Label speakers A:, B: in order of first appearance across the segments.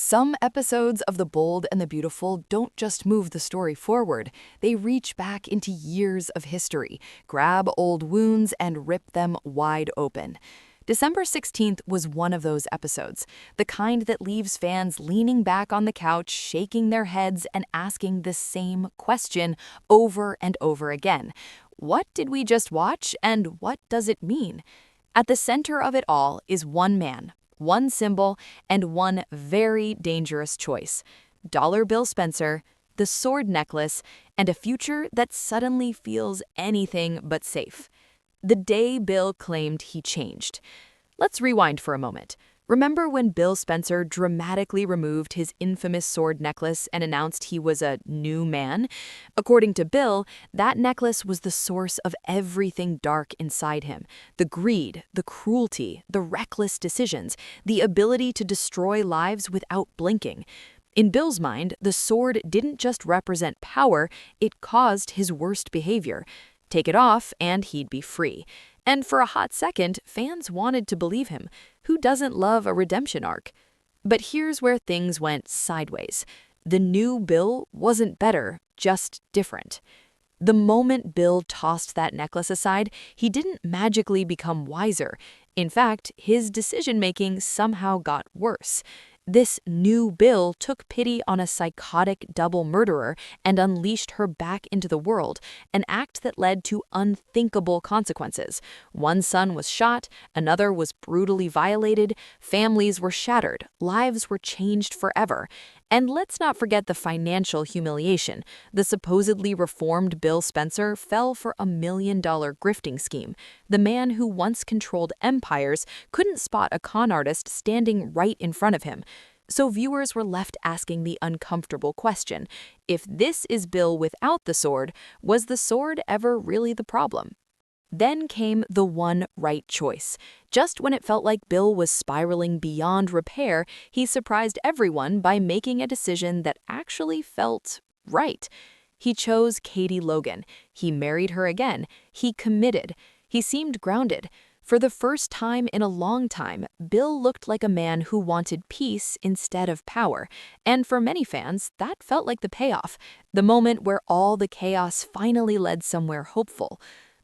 A: Some episodes of The Bold and the Beautiful don't just move the story forward, they reach back into years of history, grab old wounds, and rip them wide open. December 16th was one of those episodes, the kind that leaves fans leaning back on the couch, shaking their heads, and asking the same question over and over again. What did we just watch, and what does it mean? At the center of it all is one man, one symbol, and one very dangerous choice. Dollar Bill Spencer, the sword necklace, and a future that suddenly feels anything but safe. The day Bill claimed he changed. Let's rewind for a moment. Remember when Bill Spencer dramatically removed his infamous sword necklace and announced he was a new man? According to Bill, that necklace was the source of everything dark inside him. The greed, the cruelty, the reckless decisions, the ability to destroy lives without blinking. In Bill's mind, the sword didn't just represent power, it caused his worst behavior. Take it off and he'd be free. And for a hot second, fans wanted to believe him. Who doesn't love a redemption arc? But here's where things went sideways. The new Bill wasn't better, just different. The moment Bill tossed that necklace aside, he didn't magically become wiser. In fact, his decision-making somehow got worse. This new Bill took pity on a psychotic double murderer and unleashed her back into the world, an act that led to unthinkable consequences. One son was shot, another was brutally violated, families were shattered, lives were changed forever. And let's not forget the financial humiliation. The supposedly reformed Bill Spencer fell for a $1 million grifting scheme. The man who once controlled empires couldn't spot a con artist standing right in front of him. So viewers were left asking the uncomfortable question: if this is Bill without the sword, was the sword ever really the problem? Then came the one right choice. Just when it felt like Bill was spiraling beyond repair, he surprised everyone by making a decision that actually felt right. He chose Katie Logan. He married her again. He committed. He seemed grounded. For the first time in a long time, Bill looked like a man who wanted peace instead of power. And for many fans, that felt like the payoff, the moment where all the chaos finally led somewhere hopeful.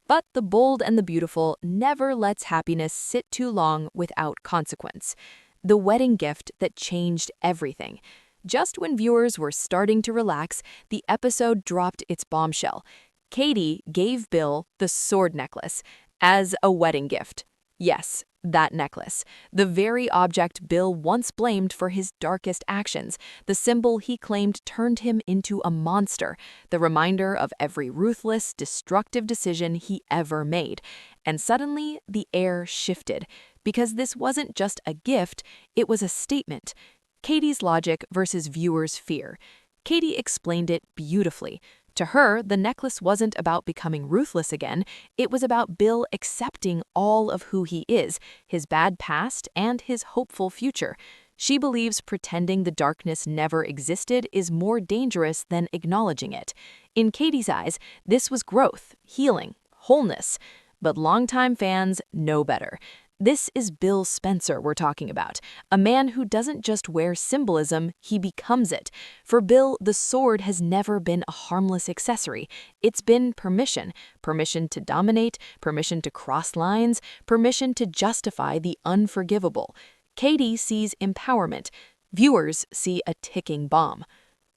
A: But The Bold and the Beautiful never lets happiness sit too long without consequence. The wedding gift that changed everything. Just when viewers were starting to relax, the episode dropped its bombshell. Katie gave Bill the sword necklace as a wedding gift. Yes, that necklace. The very object Bill once blamed for his darkest actions, the symbol he claimed turned him into a monster, the reminder of every ruthless, destructive decision he ever made. And suddenly, the air shifted, because this wasn't just a gift, it was a statement. Katie's logic versus viewers' fear. Katie explained it beautifully. To her, the necklace wasn't about becoming ruthless again, it was about Bill accepting all of who he is, his bad past and his hopeful future. She believes pretending the darkness never existed is more dangerous than acknowledging it. In Katie's eyes, this was growth, healing, wholeness. But longtime fans know better. This is Bill Spencer we're talking about, a man who doesn't just wear symbolism, he becomes it. For Bill, the sword has never been a harmless accessory. It's been permission. Permission to dominate, permission to cross lines, permission to justify the unforgivable. Katie sees empowerment. Viewers see a ticking bomb.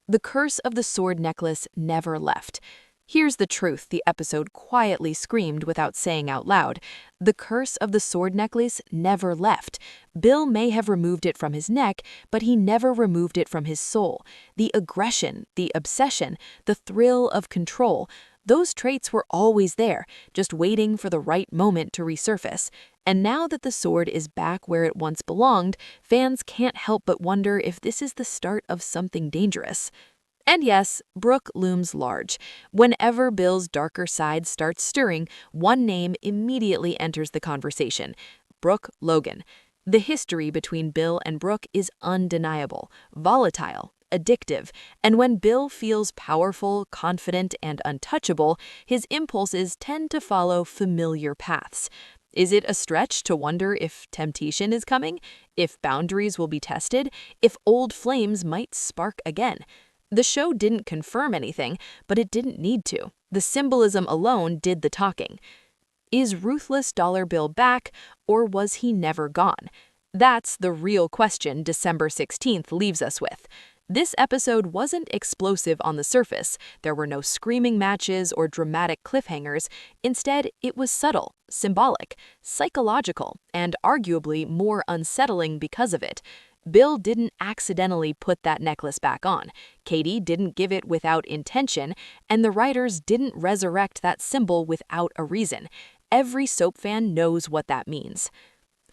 A: The curse of the sword necklace never left. Here's the truth the episode quietly screamed without saying out loud. The curse of the sword necklace never left. Bill may have removed it from his neck, but he never removed it from his soul. The aggression, the obsession, the thrill of control, those traits were always there, just waiting for the right moment to resurface. And now that the sword is back where it once belonged, fans can't help but wonder if this is the start of something dangerous. And yes, Brooke looms large. Whenever Bill's darker side starts stirring, one name immediately enters the conversation: Brooke Logan. The history between Bill and Brooke is undeniable, volatile, addictive, and when Bill feels powerful, confident, and untouchable, his impulses tend to follow familiar paths. Is it a stretch to wonder if temptation is coming, if boundaries will be tested, if old flames might spark again? The show didn't confirm anything, but it didn't need to. The symbolism alone did the talking. Is ruthless Dollar Bill back, or was he never gone? That's the real question December 16th leaves us with. This episode wasn't explosive on the surface. There were no screaming matches or dramatic cliffhangers. Instead, it was subtle, symbolic, psychological, and arguably more unsettling because of it. Bill didn't accidentally put that necklace back on. Katie didn't give it without intention, and the writers didn't resurrect that symbol without a reason. Every soap fan knows what that means.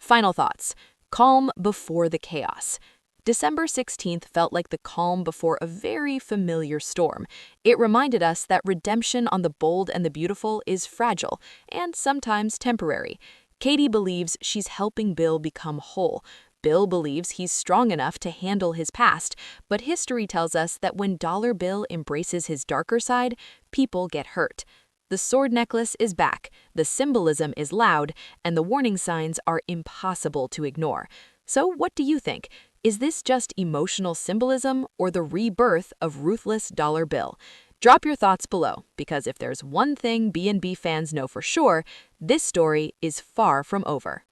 A: Final thoughts. Calm before the chaos. December 16th felt like the calm before a very familiar storm. It reminded us that redemption on the bold and the beautiful is fragile and sometimes temporary. Katie believes she's helping Bill become whole. Bill believes he's strong enough to handle his past, but history tells us that when Dollar Bill embraces his darker side, people get hurt. The sword necklace is back, the symbolism is loud, and the warning signs are impossible to ignore. So what do you think? Is this just emotional symbolism or the rebirth of ruthless Dollar Bill? Drop your thoughts below, because if there's one thing B&B fans know for sure, this story is far from over.